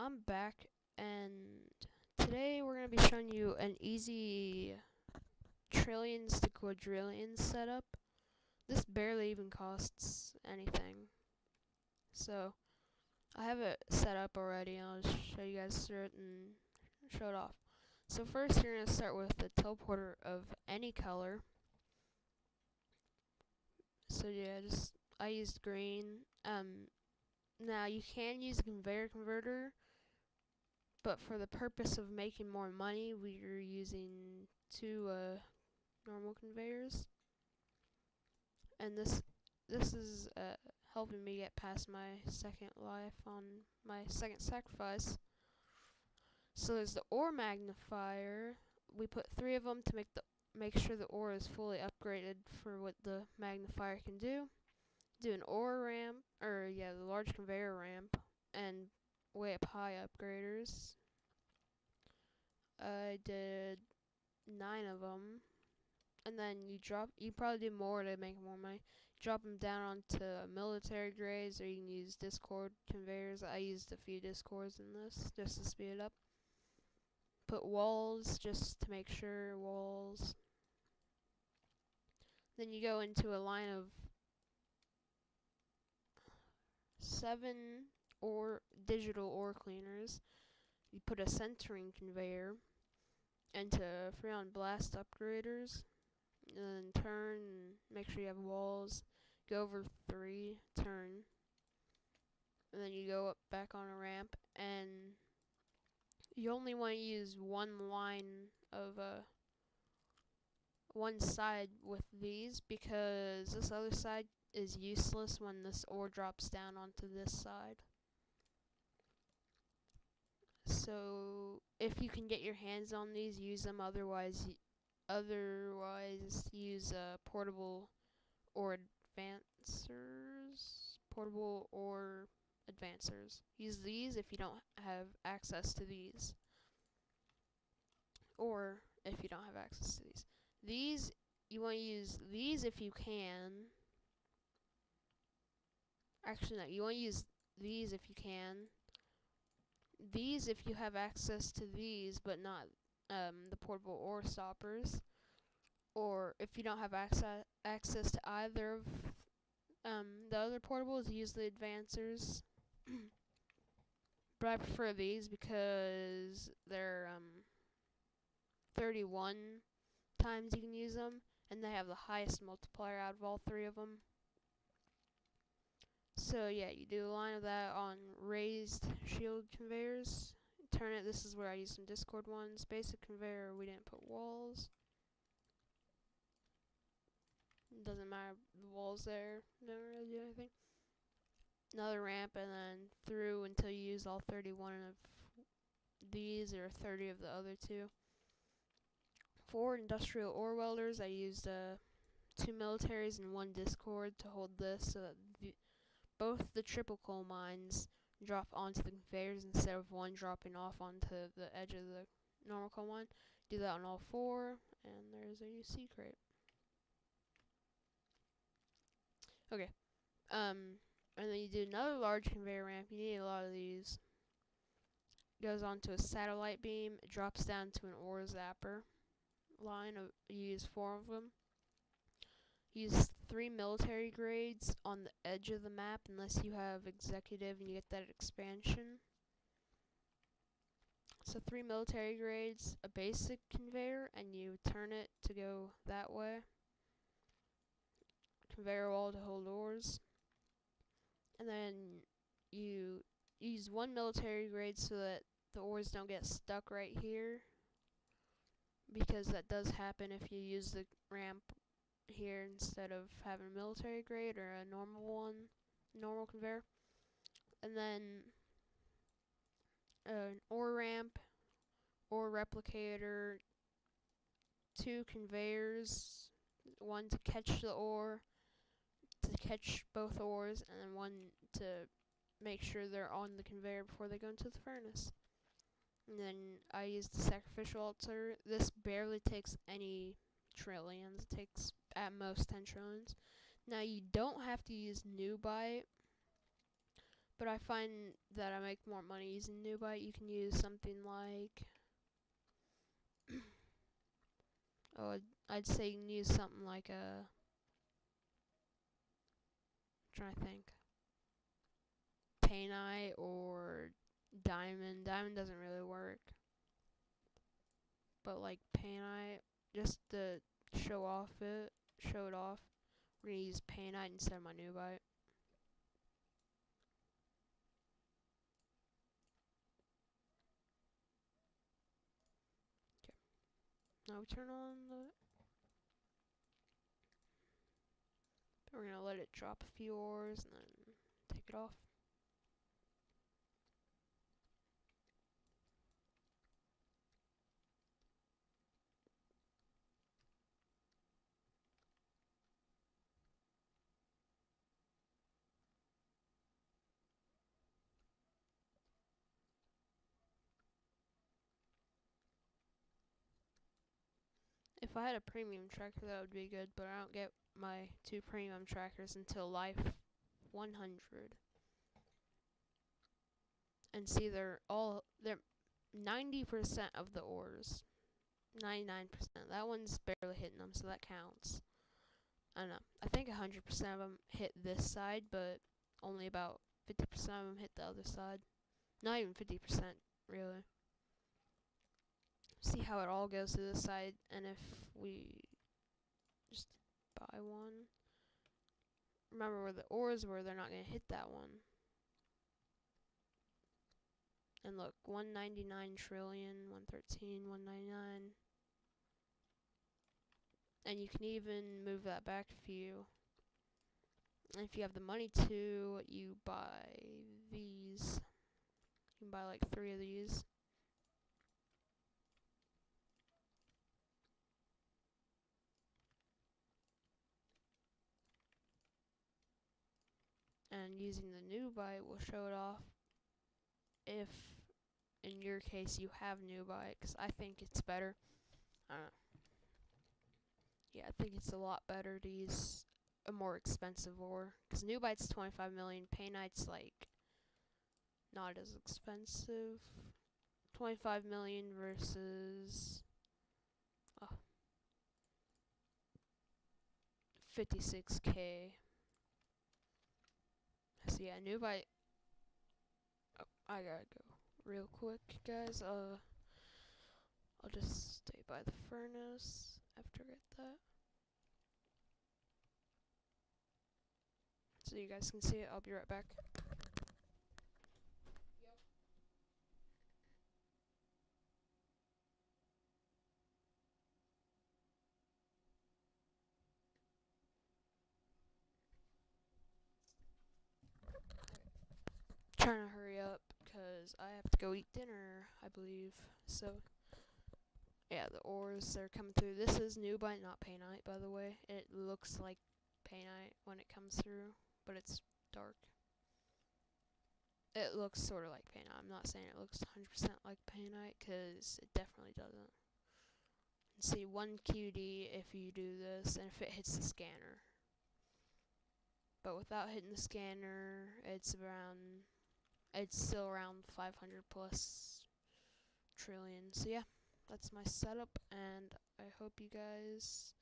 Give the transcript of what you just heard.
I'm back, and today we're going to be showing you an easy trillions to quadrillions setup. This barely even costs anything. So, I have it set up already, and I'll just show you guys through it and show it off. So first, you're going to start with the teleporter of any color. So yeah, I used green. Now you can use a conveyor converter, but for the purpose of making more money, we're using two normal conveyors. And this is helping me get past my second life on my second sacrifice. So there's the ore magnifier. We put 3 of them to make sure the ore is fully upgraded for what the magnifier can do. Do an ore ramp, the large conveyor ramp, and way up high upgraders. I did 9 of them, and then you probably do more to make more money. Drop them down onto military grades, or you can use Discord conveyors. I used a few Discords in this just to speed it up. Put walls just to make sure walls. Then you go into a line of 7 digital ore cleaners. You put a centering conveyor into Freon blast upgraders, and then turn, make sure you have walls, go over 3, turn, and then you go up back on a ramp, and you only want to use one line of one side with these, because this other side is useless when this ore drops down onto this side. So if you can get your hands on these, use them. Otherwise use portable or advancers. Portable or advancers. Use these if you don't have access to these, or if you don't have access to these. These, you want to use these if you can. Actually, no, you want to use these if you can. These if you have access to these, but not the portable ore stoppers. Or if you don't have access to either of the other portables, use the advancers. But I prefer these because they're 31 times you can use them, and they have the highest multiplier out of all 3 of them. So yeah, you do a line of that on raised shield conveyors. Turn it. This is where I use some Discord ones. Basic conveyor, we didn't put walls. Doesn't matter, the walls there don't really do anything. Another ramp, and then through until you use all 31 of these, or 30 of the other 2. 4 industrial ore welders. I used 2 militaries and 1 Discord to hold this, so that both the triple coal mines drop onto the conveyors instead of one dropping off onto the edge of the normal coal mine. Do that on all 4, and there's a UC crate. Okay. And then you do another large conveyor ramp. You need a lot of these. Goes onto a satellite beam. It drops down to an ore zapper line. You use 4 of them. Use 3 military grades on the edge of the map, unless you have executive and you get that expansion. So 3 military grades, a basic conveyor, and you turn it to go that way. Conveyor wall to hold ores. And then you use 1 military grade so that the ores don't get stuck right here, because that does happen if you use the ramp here instead of having a military grade or a normal conveyor. And then an ore ramp, ore replicator, 2 conveyors, 1 to catch the ore, to catch both ores, and then 1 to make sure they're on the conveyor before they go into the furnace. And then I used the sacrificial altar. This barely takes any trillions. It takes at most 10 trillions. Now you don't have to use new byte, But I find that I make more money using Nubite. You can use something like, oh, I'd say you can use something like a, I'm trying to think, Painite or Diamond. Diamond doesn't really work, but like Painite, just to show it off, we're gonna use Painite instead of my Nubite. Now we turn on the, we're gonna let it drop a few ores and then take it off. If I had a premium tracker, that would be good, but I don't get my 2 premium trackers until life 100. And see, they're 90% of the ores. 99%. That one's barely hitting them, so that counts. I don't know. I think 100% of them hit this side, but only about 50% of them hit the other side. Not even 50%, really. See how it all goes to this side, and if we just buy one. Remember where the ores were, they're not going to hit that one. And look, 199 trillion, 113, 199. And you can even move that back a few. And if you have the money to, you buy these. You can buy like 3 of these. And using the new bite will show it off if, in your case, you have new bite, because I think it's better. I don't know. Yeah, I think it's a lot better to use a more expensive ore, because new bite's 25 million, painite's like not as expensive. 25 million versus 56k. So yeah, new bite. Oh, I gotta go real quick, guys. I'll just stay by the furnace after I get that, so you guys can see it. I'll be right back. Trying to hurry up because I have to go eat dinner, I believe. So yeah, the ores, they're coming through. This is new bite, not painite, by the way. It looks like painite when it comes through, but it's dark. It looks sort of like painite. I'm not saying it looks 100% like painite, because it definitely doesn't. See, 1 QD if you do this, and if it hits the scanner. But without hitting the scanner, it's still around 500 plus trillion. So yeah, that's my setup, and I hope you guys